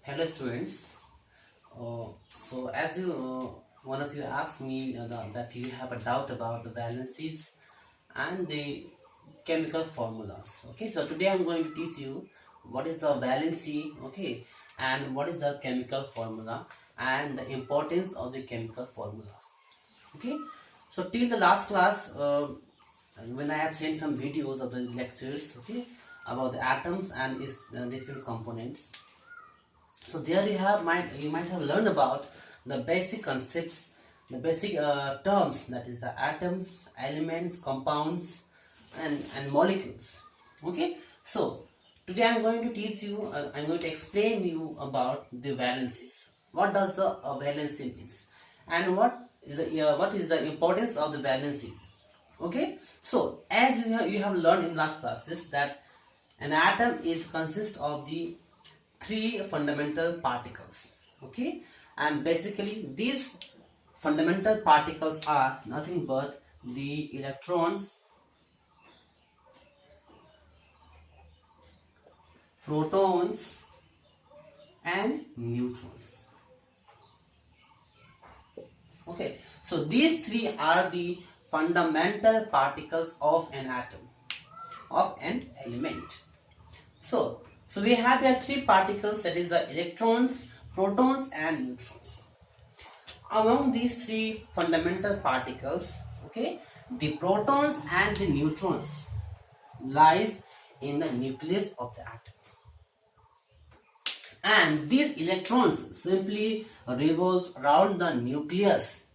Hello students. So as you one of you asked me that you have a doubt about the valencies and the chemical formulas. Okay, so today I'm going to teach you what is the valency, okay, and what is the chemical formula and the importance of the chemical formulas. Okay, so till the last class, when I have sent some videos of the lectures, okay, about the atoms and its different components. So there you might have learned about the basic concepts, the basic terms, that is the atoms, elements, compounds, and molecules. Okay, so today I'm going to teach you, I'm going to explain you about the valencies. What does the valency means, and what is the importance of the valencies? Okay, so as you have learned in last classes that an atom is consist of the three fundamental particles, okay, and basically these fundamental particles are nothing but the electrons, protons and neutrons. Okay, so these three are the fundamental particles of an atom, of an element. So we have here three particles, that is the electrons, protons and neutrons. Among these three fundamental particles, okay, the protons and the neutrons lies in the nucleus of the atoms. And these electrons simply revolve around the nucleus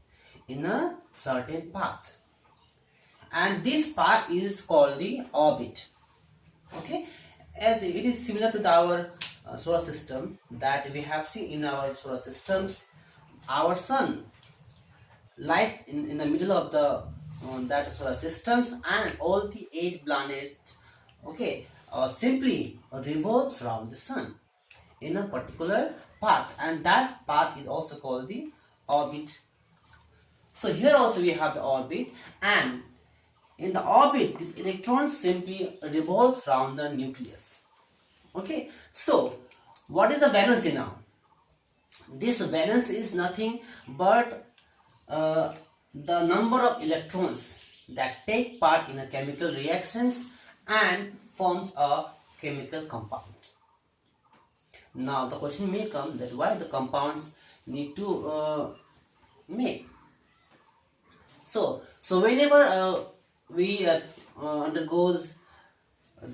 in a certain path. And this path is called the orbit. Okay, as it is similar to our solar system that we have seen in our solar systems. Our sun lies in the middle of the that solar systems, and all the 8 planets, okay, simply revolves around the sun in a particular path, and that path is also called the orbit. So here also we have the orbit, and in the orbit this electron simply revolves around the nucleus. Okay, so what is the valency now? This valence is nothing but the number of electrons that take part in a chemical reactions and forms a chemical compound. Now the question may come that why the compounds need to make. So whenever we undergoes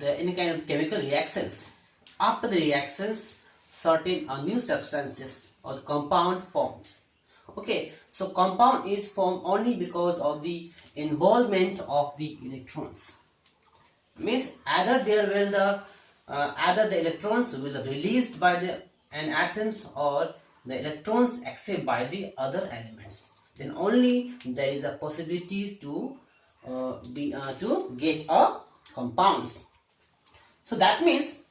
any kind of chemical reactions, after the reactions certain new substances or the compound formed. Okay, so compound is formed only because of the involvement of the electrons. Means either the electrons will be released by the atoms, or the electrons accepted by the other elements. Then only there is a possibility to get a compounds. So that means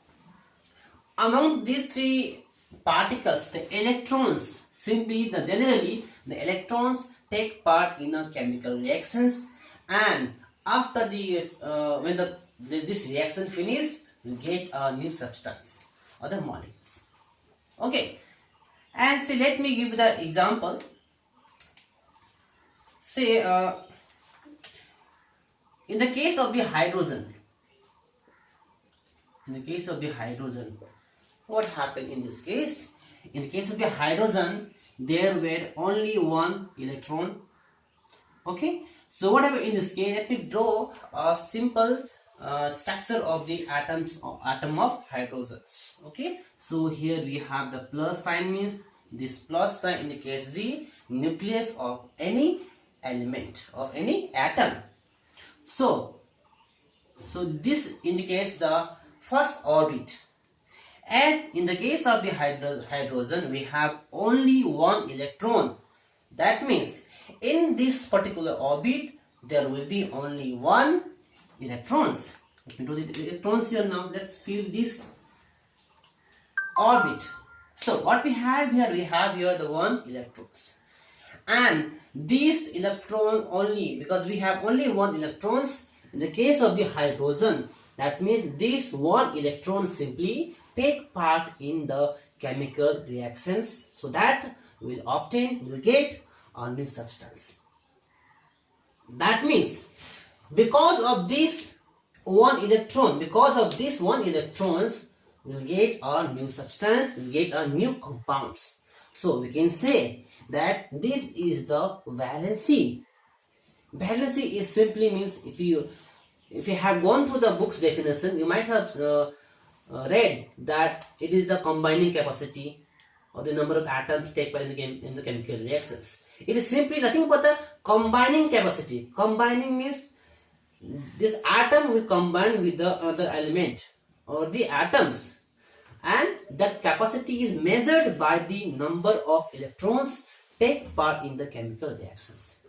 among these three particles, the electrons generally the electrons take part in a chemical reactions, and after when this reaction finished, we get a new substance or the molecules. Okay, and say let me give the example. Say in the case of the hydrogen, what happened in this case? In the case of the hydrogen, there were only one electron. Okay, so what happened in this case? Let me draw a simple structure of the atom of hydrogen. Okay, so here we have the plus sign, means this plus sign indicates the nucleus of any element, of any atom. So this indicates the first orbit. As in the case of the hydrogen, we have only one electron. That means in this particular orbit there will be only one electrons. Let me do the electrons here now. Let's fill this orbit. So what we have here, the one electrons, and these electron only, because we have only one electrons in the case of the hydrogen, that means this one electron simply take part in the chemical reactions, so that we'll get a new substance. That means because of this one electrons, we'll get a new substance, we'll get a new compounds. So we can say that this is the valency. Valency is simply means, if you have gone through the book's definition, you might have read that it is the combining capacity or the number of atoms take part in the chemical reactions. It is simply nothing but the combining capacity. Combining means this atom will combine with the other element or the atoms, and that capacity is measured by the number of electrons take part in the chemical reactions.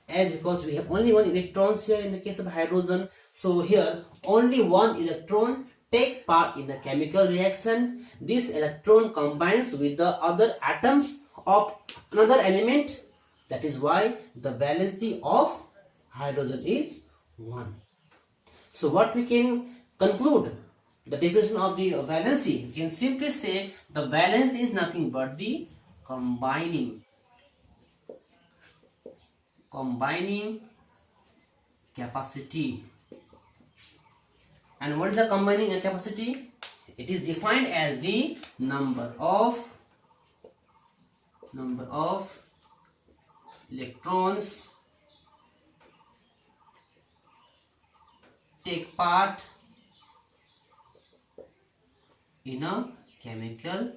As because we have only one electrons here in the case of hydrogen, so here only one electron take part in the chemical reaction. This electron combines with the other atoms of another element. That is why the valency of hydrogen is 1. So what we can conclude, the definition of the valency, we can simply say the valence is nothing but the combining capacity. And what is the combining capacity? It is defined as the number of electrons take part in a chemical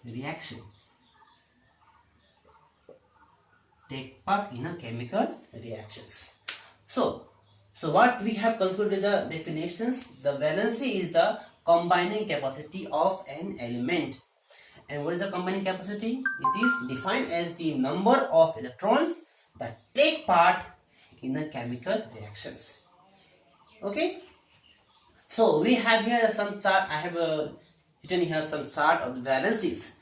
reaction. Take part in a chemical reactions. So what we have concluded the definitions, the valency is the combining capacity of an element. And what is the combining capacity? It is defined as the number of electrons that take part in the chemical reactions. Okay. So we have here some chart. I have written here some chart of the valencies.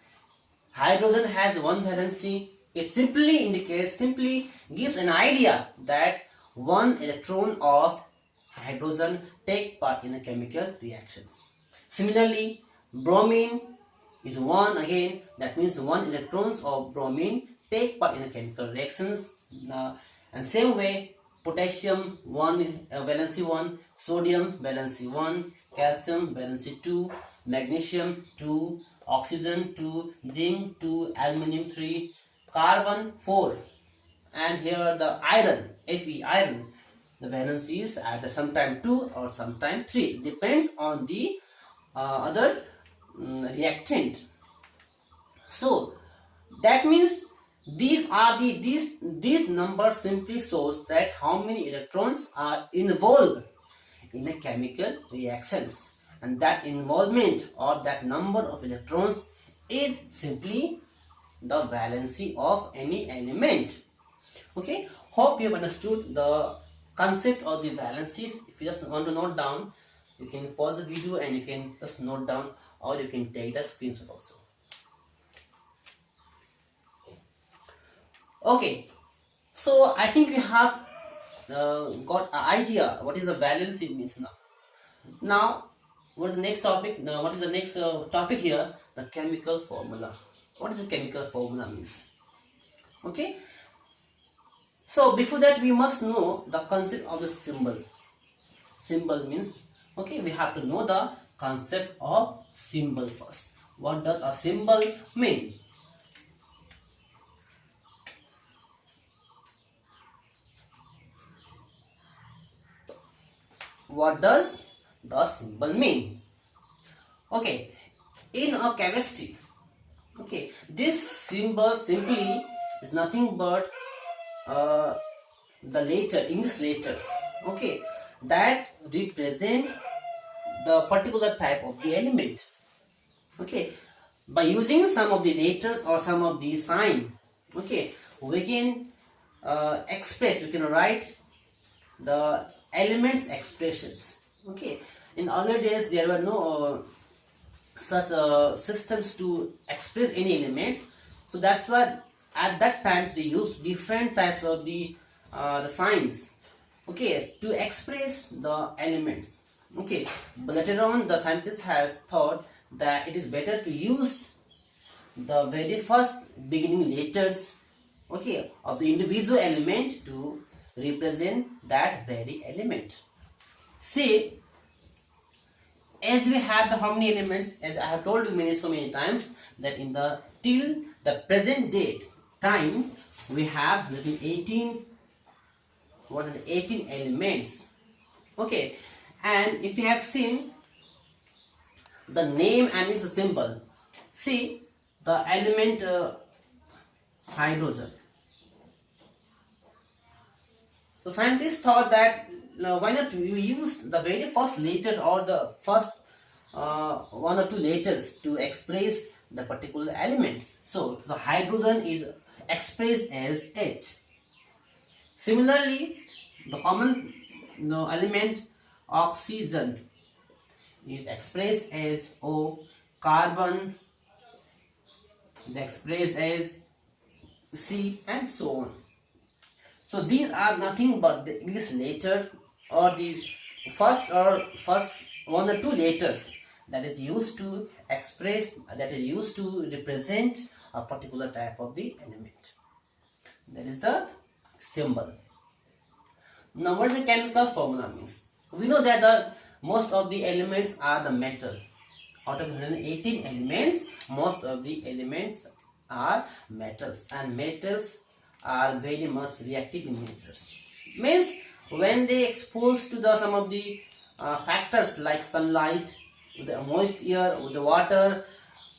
Hydrogen has one valency. It simply gives an idea that one electron of hydrogen take part in the chemical reactions. Similarly, bromine is 1 again. That means 1 electrons of bromine take part in the chemical reactions. And same way, potassium 1 valency 1, sodium valency 1, calcium valency 2, magnesium 2, oxygen 2, zinc 2, aluminum 3, carbon 4, and here the iron, Fe iron, the valency is either sometime 2 or sometime 3, depends on the other reactant. So that means these numbers simply shows that how many electrons are involved in a chemical reactions, and that involvement or that number of electrons is simply the valency of any element. Okay, hope you have understood the concept of the valencies. If you just want to note down, you can pause the video and you can just note down, or you can take the screenshot also. Okay, so I think we have got an idea what is the valency means now. Now, what is the next topic? Now, what is the next topic here? The chemical formula. What is the chemical formula means? Okay. So before that, we must know the concept of the symbol. Symbol means, okay, we have to know the concept of symbol first. What does a symbol mean? What does the symbol mean? Okay, in a chemistry, okay, this symbol simply is nothing but the English letters, okay, that represent the particular type of the element. Okay, by using some of the letters or some of the sign, okay, we can we can write the elements expressions. Okay, in earlier days there were no such systems to express any elements, so that's why at that time they used different types of the signs, okay, to express the elements. Okay, but later on the scientist has thought that it is better to use the very first beginning letters, okay, of the individual element to represent that very element. See, as we have the how many elements, as I have told you so many times, that in the till the present date time we have 118 elements. Okay, and if you have seen the name and its symbol, see the element hydrogen. So scientists thought that why not you use the very first letter or the first one or two letters to express the particular elements. So the hydrogen is expressed as H. Similarly, the common element oxygen is expressed as O. Carbon is expressed as C, and so on. So these are nothing but the English letter or the first one or two letters that is used to express, that is used to represent a particular type of the element. That is the symbol. Now what is the chemical formula means? We know that the most of the elements are the metal. Out of 118 elements, most of the elements are metals, and metals are very much reactive in nature. Means when they exposed to the some of the factors like sunlight, with the moist air, with the water,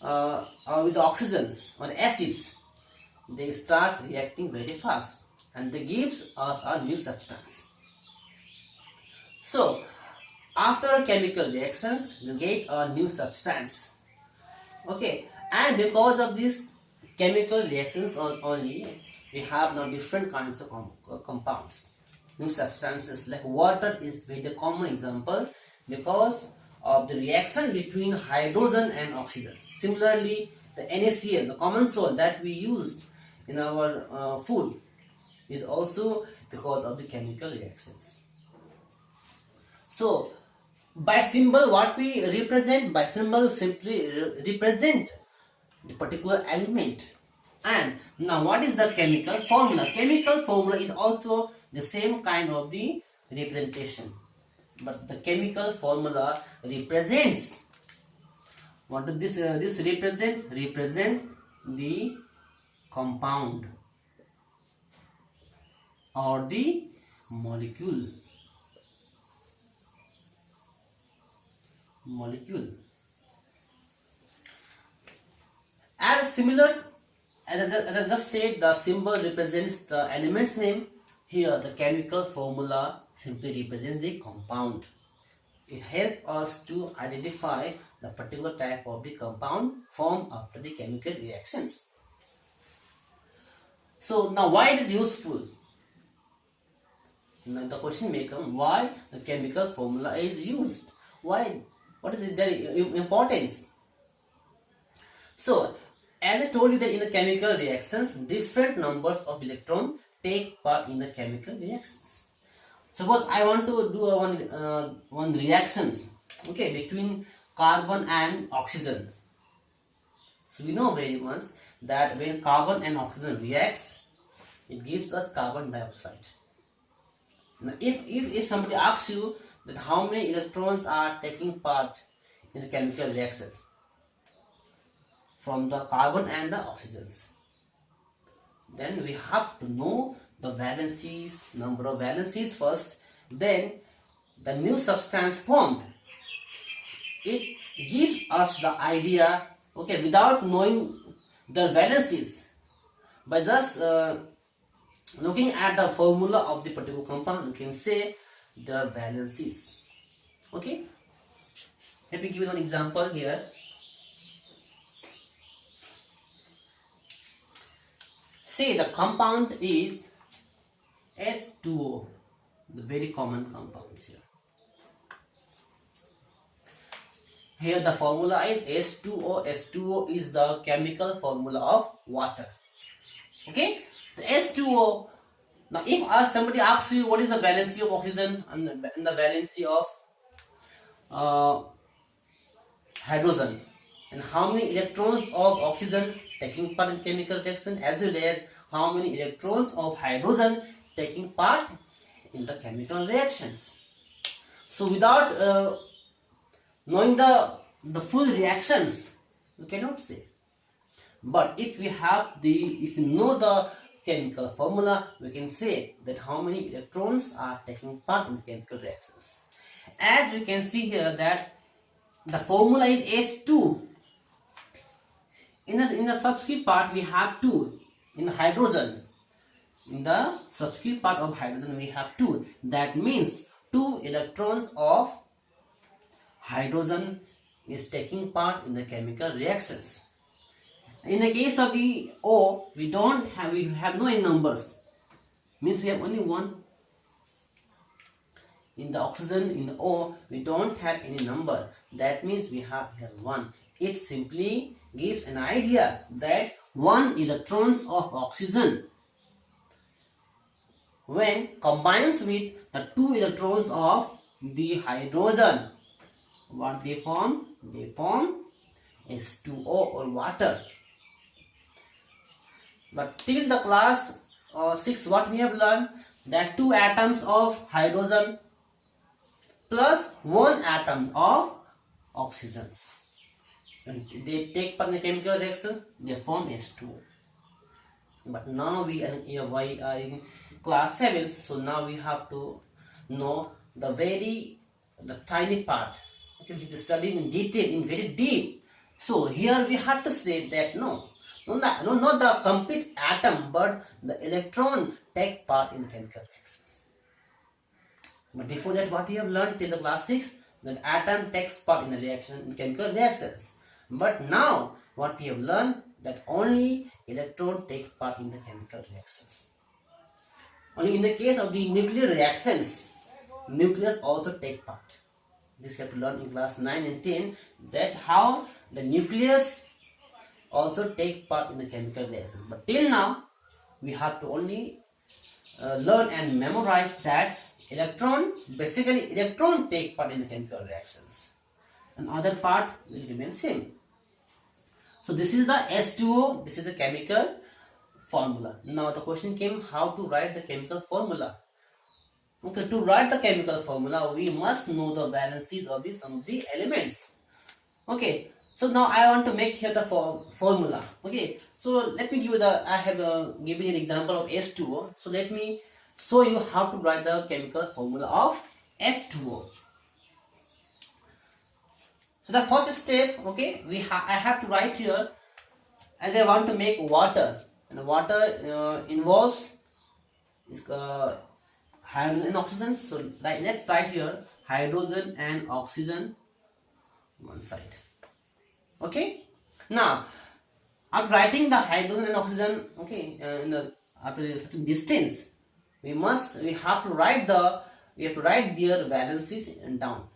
or with the oxygens or acids, they start reacting very fast, and they gives us a new substance. So after chemical reactions, you get a new substance. Okay, and because of these chemical reactions only, we have now different kinds of compounds, new substances. Like water is very common example because of the reaction between hydrogen and oxygen. Similarly, the NaCl, the common salt that we use in our food, is also because of the chemical reactions. So by symbol, what we represent by symbol simply represent the particular element. And now what is the chemical formula? Chemical formula is also the same kind of the representation, but the chemical formula represents, what does this represent? Represent the compound or the molecule. As similar as I just said, the symbol represents the element's name. Here the chemical formula simply represents the compound. It helps us to identify the particular type of the compound formed after the chemical reactions. So now why it is useful? Now the question may come, why the chemical formula is used? Why? What is their importance? So as I told you that in the chemical reactions, different numbers of electrons take part in the chemical reactions. Suppose I want to do one reactions, okay, between carbon and oxygen. So we know very much that when carbon and oxygen reacts, it gives us carbon dioxide. Now if somebody asks you that how many electrons are taking part in the chemical reaction from the carbon and the oxygens, then we have to know the valencies, number of valencies first, then the new substance formed. It gives us the idea, okay, without knowing the valencies, by just looking at the formula of the particular compound, you can say the valencies. Okay, let me give you an example here. Say the compound is H2O, the very common compounds here. Here the formula is H2O. H2O is the chemical formula of water. Okay, so H2O. Now if somebody asks you what is the valency of oxygen and the valency of uh, hydrogen and how many electrons of oxygen taking part in chemical reaction, as well as how many electrons of hydrogen taking part in the chemical reactions. So without knowing the full reactions, we cannot say. But if if we know the chemical formula, we can say that how many electrons are taking part in the chemical reactions. As we can see here that the formula is H2. In the subscript part we have 2. In hydrogen, in the subscript part of hydrogen we have 2. That means 2 electrons of hydrogen is taking part in the chemical reactions. In the case of the O, we have no any numbers. Means we have only one. In the oxygen, in the O, we don't have any number. That means we have here 1. It simply gives an idea that 1 electrons of oxygen, when combines with the 2 electrons of the hydrogen, what they form? They form H2O or water. But till the class 6, what we have learned, that 2 atoms of hydrogen plus 1 atom of oxygens, and they take part in the chemical reactions, they form H2O. But now we are in class 7, so now we have to know the tiny part. Okay, we have to study in detail, in very deep. So here we have to say that not the complete atom, but the electron take part in chemical reactions. But before that, what we have learned till the class 6, that atom takes part in the reaction, in chemical reactions. But now what we have learned, that only electron take part in the chemical reactions. Only in the case of the nuclear reactions, nucleus also take part. This you have to learn in class 9 and 10, that how the nucleus also take part in the chemical reaction. But till now, we have to only learn and memorize that basically electron take part in the chemical reactions, and other part will remain same. So this is the H2O, this is the chemical formula. Now the question came, how to write the chemical formula. Okay, to write the chemical formula, we must know the valencies of some of the elements. Okay, so now I want to make here the formula. Okay, so let me give you I have given you an example of H2O. So let me show you how to write the chemical formula of H2O. So the first step, okay, I have to write here, as I want to make water, and water involves hydrogen and oxygen. So let's write here hydrogen and oxygen one side. Okay, now after writing the hydrogen and oxygen, okay, after a certain distance, we have to write their valencies down.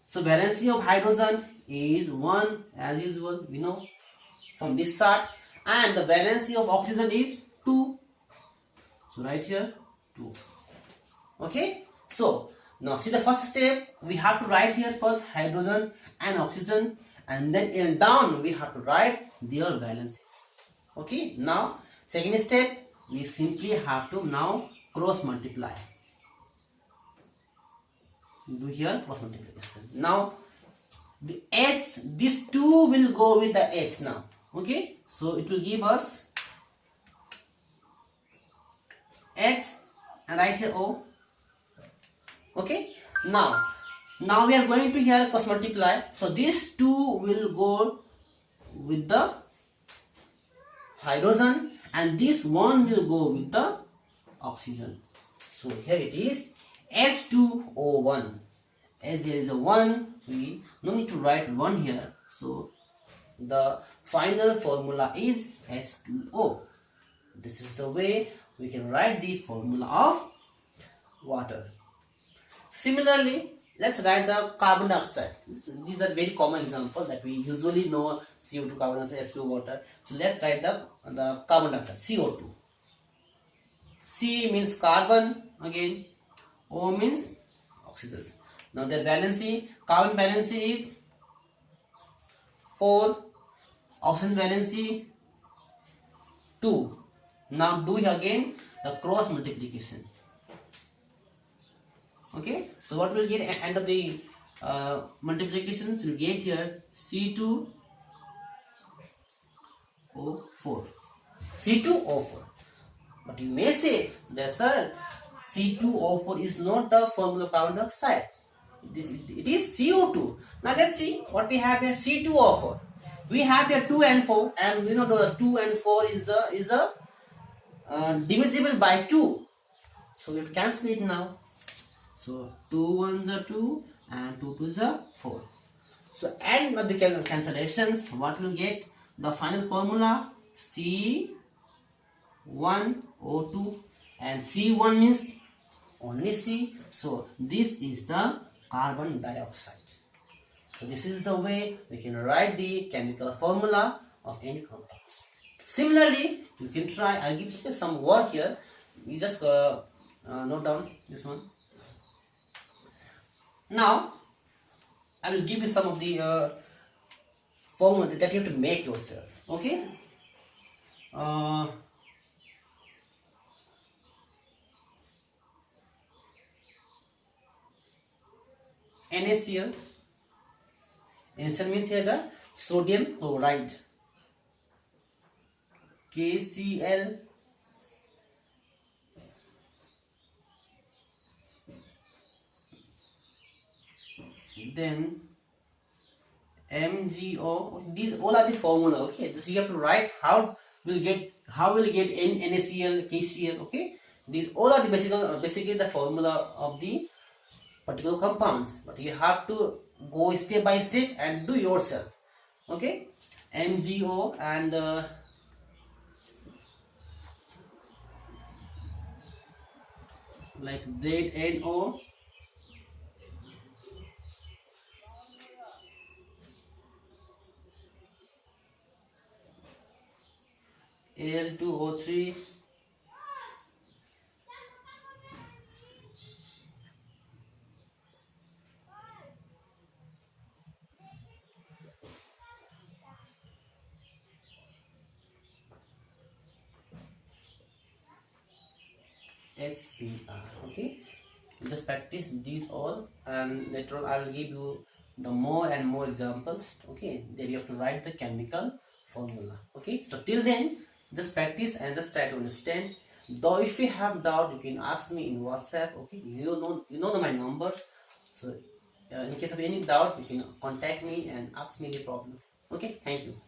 So valency of hydrogen is 1, as usual, we know from this chart, and the valency of oxygen is 2. So right here 2. Okay, so now see the first step, we have to write here first hydrogen and oxygen, and then down we have to write their valencies. Okay, now second step, we simply have to now cross multiply. Do here cross multiplication. Now the H, this 2 will go with the H now. Okay, so it will give us H and right here O. Okay, now we are going to here cross multiply. So this 2 will go with the hydrogen and this 1 will go with the oxygen. So here it is H2O1. As there is a 1, we no need to write 1 here. So the final formula is H2O. This is the way we can write the formula of water. Similarly, let's write the carbon dioxide. These are very common examples that we usually know: CO2, carbon dioxide, H2O, water. So let's write the carbon dioxide, CO2. C means carbon again, O means oxygen. Now their valency, carbon valency is 4, oxygen valency 2. Now do again the cross multiplication. Okay, so what we'll get at end of the multiplications, we'll get here C2O4. C2O4. But you may say that, sir, C2O4 is not the formula of carbon dioxide. It is CO2. Now let's see what we have here. C2O4. We have here 2 and 4, and we know the 2 and 4 is the divisible by 2. So we have to cancel it now. So 2 1s are 2 and 2 2s are 4. So add the cancellations. What will get? The final formula C1O2, and C1 means only C. So this is the carbon dioxide. So this is the way we can write the chemical formula of any compounds. Similarly, you can try. I'll give you some work here. You just note down this one. Now, I will give you some of the formula that you have to make yourself. Okay. NaCl. NaCl means here the sodium chloride. KCl. Then MgO. These all are the formula. Okay, so you have to write how we'll get NaCl, KCl. Okay, these all are the basically the formula of the particular compounds, but you have to go step by step and do yourself. Okay, MgO and like ZNO. Al2O3, HBr. Okay, you just practice these all, and later on I will give you the more and more examples. Okay, then you have to write the chemical formula. Okay, so till then, just practice and just try to understand. Though if you have doubt, you can ask me in WhatsApp. Okay, you know my number. So in case of any doubt, you can contact me and ask me the problem. Okay, thank you.